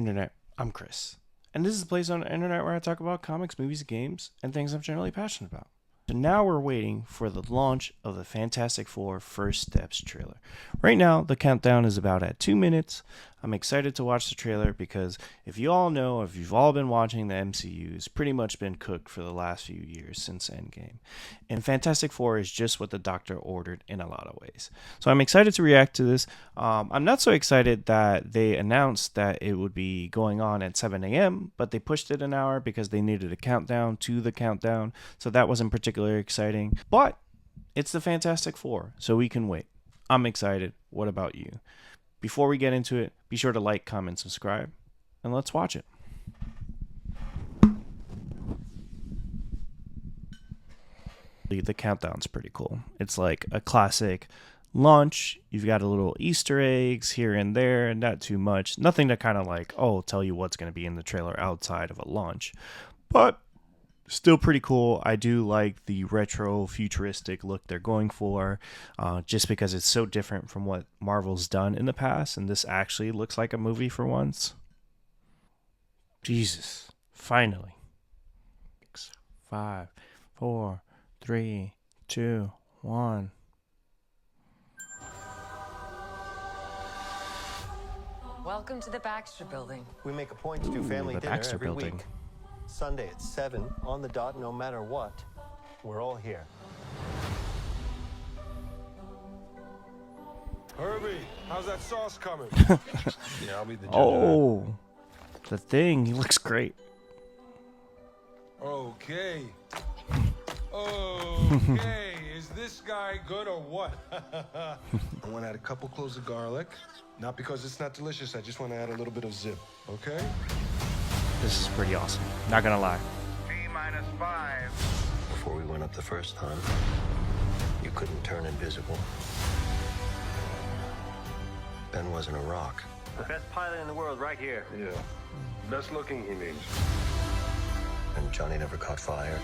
Internet. I'm Chris, and this is the place on the internet where I talk about comics, movies, games, and things I'm generally passionate about. So now we're waiting for the launch of the Fantastic Four First Steps trailer. Right now, the countdown is about at 2 minutes. I'm excited to watch the trailer because if you all know, if you've all been watching the MCU, it's pretty much been cooked for the last few years since Endgame. And Fantastic Four is just what the doctor ordered in a lot of ways. So I'm excited to react to this. I'm not so excited that they announced that it would be going on at 7 a.m., but they pushed it an hour because they needed a countdown to the countdown. So that wasn't particularly exciting. But it's the Fantastic Four, so we can wait. I'm excited. What about you? Before we get into it, be sure to like, comment, subscribe, and let's watch it. The countdown's pretty cool. It's like a classic launch. You've got a little Easter eggs here and there, not too much. Nothing to kind of like, tell you what's going to be in the trailer outside of a launch. But still pretty cool. I do like the retro futuristic look they're going for, just because it's so different from what Marvel's done in the past, and this actually looks like a movie for once. Jesus, finally. 6, 5, 4, 3, 2, 1. Welcome to the Baxter Building. We make a point to do family the dinner Baxter every Building. week. Sunday at 7 on the dot, no matter what. We're all here. Herbie, how's that sauce coming? Yeah, I'll be the judge. Oh, the Thing. He looks great. Okay. Okay, is this guy good or what? I want to add a couple cloves of garlic. Not because it's not delicious, I just want to add a little bit of zip, okay? This is pretty awesome. Not gonna lie. T-5. Before we went up the first time, you couldn't turn invisible. Ben wasn't a rock. The best pilot in the world right here. Yeah. Best looking, he means. And Johnny never caught fire.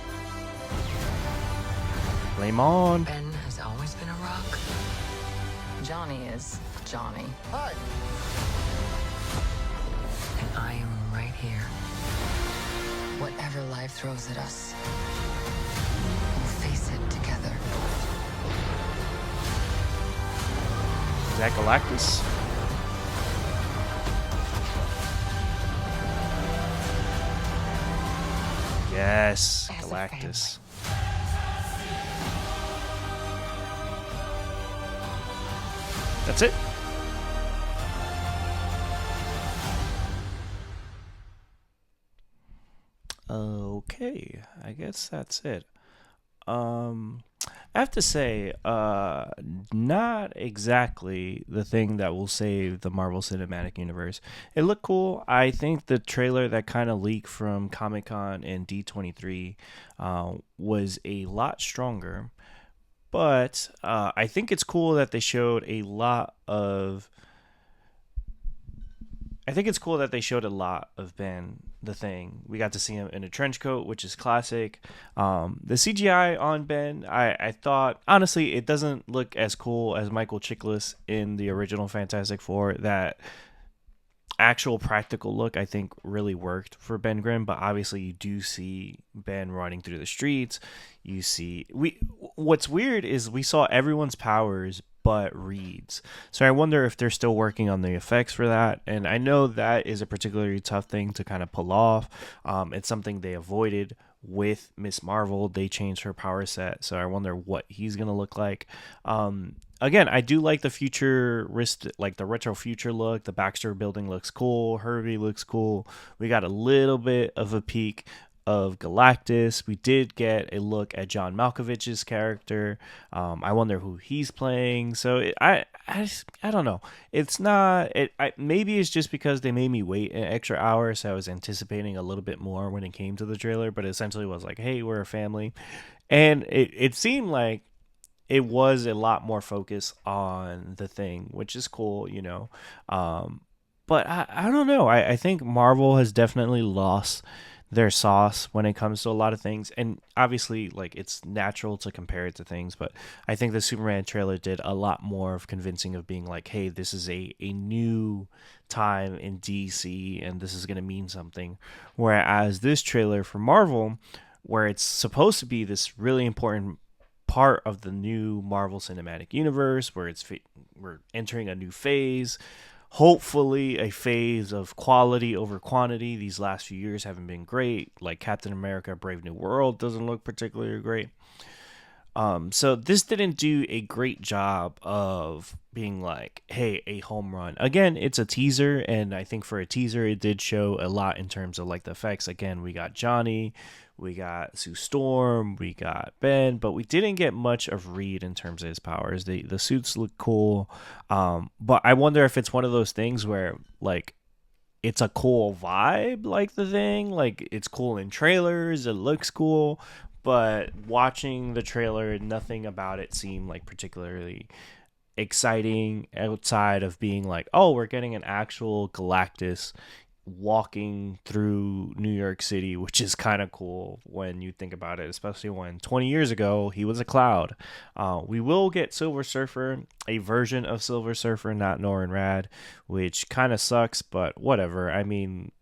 Flame on. Ben has always been a rock. Johnny is Johnny. Hi. And I am right here. Whatever life throws at us, we'll face it together. Is that Galactus? Yes, As a Galactus. That's it. Okay, I guess that's it. I have to say, not exactly the thing that will save the Marvel Cinematic Universe. It looked cool. I think the trailer that kind of leaked from Comic-Con and D23 was a lot stronger. But I think it's cool that they showed a lot of... I think it's cool that they showed a lot of Ben, the Thing. We got to see him in a trench coat, which is classic. The CGI on Ben, I thought, honestly, it doesn't look as cool as Michael Chiklis in the original Fantastic Four. That actual practical look, I think, really worked for Ben Grimm. But obviously, you do see Ben running through the streets. You see... What's weird is we saw everyone's powers but Reed's. So I wonder if they're still working on the effects for that. And I know that is a particularly tough thing to kind of pull off. It's something they avoided with Miss Marvel. They changed her power set. So I wonder what he's going to look like. Again, I do like the futuristic, like the retro future look. The Baxter Building looks cool. Herbie looks cool. We got a little bit of a peek of Galactus. We did get a look at John Malkovich's character. I wonder who he's playing. So I don't know. It's not. Maybe it's just because they made me wait an extra hour, so I was anticipating a little bit more when it came to the trailer. But essentially, it was like, hey, we're a family, and it seemed like it was a lot more focus on the Thing, which is cool, you know. But I don't know. I think Marvel has definitely lost their sauce when it comes to a lot of things. And obviously, like, it's natural to compare it to things, but I think the Superman trailer did a lot more of convincing of being like, hey, this is a new time in DC and this is going to mean something. Whereas this trailer for Marvel, where it's supposed to be this really important part of the new Marvel Cinematic Universe, where we're entering a new phase, hopefully a phase of quality over quantity. These last few years haven't been great. Like Captain America Brave New World doesn't look particularly great. So this didn't do a great job of being like, hey, a home run. Again, it's a teaser, and I think for a teaser, it did show a lot in terms of like the effects. Again, we got Johnny, we got Sue Storm, we got Ben, but we didn't get much of Reed in terms of his powers. The suits look cool, but I wonder if it's one of those things where like it's a cool vibe, like the thing, like it's cool in trailers, it looks cool, but watching the trailer, nothing about it seemed like particularly exciting outside of being like, oh, we're getting an actual Galactus walking through New York City, which is kind of cool when you think about it, especially when 20 years ago he was a cloud. We will get Silver Surfer, a version of Silver Surfer, not Norrin Rad, which kind of sucks, but whatever. I mean,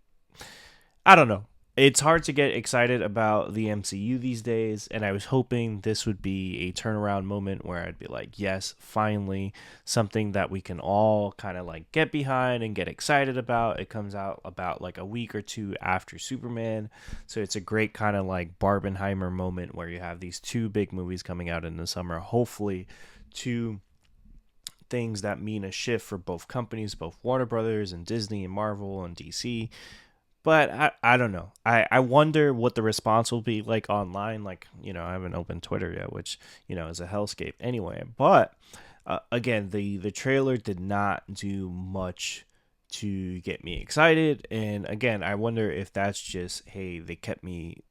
I don't know. It's hard to get excited about the MCU these days, and I was hoping this would be a turnaround moment where I'd be like, yes, finally, something that we can all kind of like get behind and get excited about. It comes out about like a week or two after Superman, so it's a great kind of like Barbenheimer moment where you have these two big movies coming out in the summer, hopefully two things that mean a shift for both companies, both Warner Brothers and Disney and Marvel and DC. But I don't know. I wonder what the response will be like online. Like, you know, I haven't opened Twitter yet, which, you know, is a hellscape anyway. But again, the trailer did not do much to get me excited. And again, I wonder if that's just, hey, they kept me,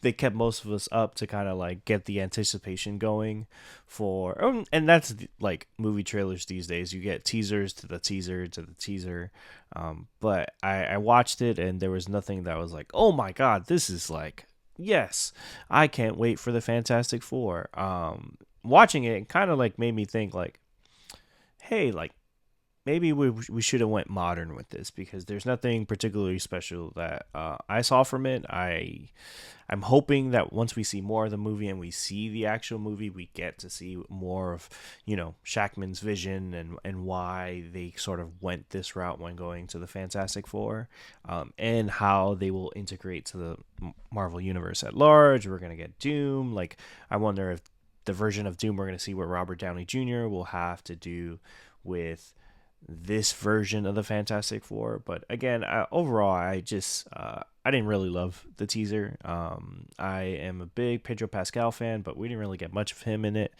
they kept most of us up to kind of like get the anticipation going for, and that's like movie trailers these days. You get teasers to the teaser to the teaser. But I watched it and there was nothing that was like, oh my God, this is like, yes, I can't wait for the Fantastic Four. Watching it kind of like made me think like, hey, like, maybe we should have went modern with this because there's nothing particularly special that I saw from it. I'm hoping that once we see more of the movie and we see the actual movie, we get to see more of, you know, Shackman's vision and why they sort of went this route when going to the Fantastic Four, and how they will integrate to the Marvel Universe at large. We're going to get Doom. Like, I wonder if the version of Doom we're going to see with Robert Downey Jr. will have to do with this version of the Fantastic Four. But again, overall, I just I didn't really love the teaser. I am a big Pedro Pascal fan, but we didn't really get much of him in it.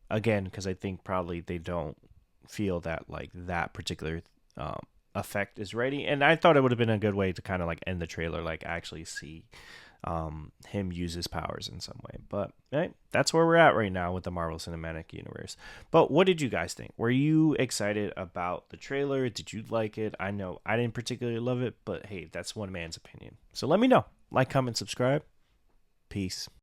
Again, because I think probably they don't feel that like that particular effect is ready. And I thought it would have been a good way to kind of like end the trailer, like actually see him use his powers in some way. But right, that's where we're at right now with the Marvel Cinematic Universe. But what did you guys think? Were you excited about the trailer? Did you like it? I know I didn't particularly love it, but hey, that's one man's opinion. So let me know. Like, comment, subscribe. Peace.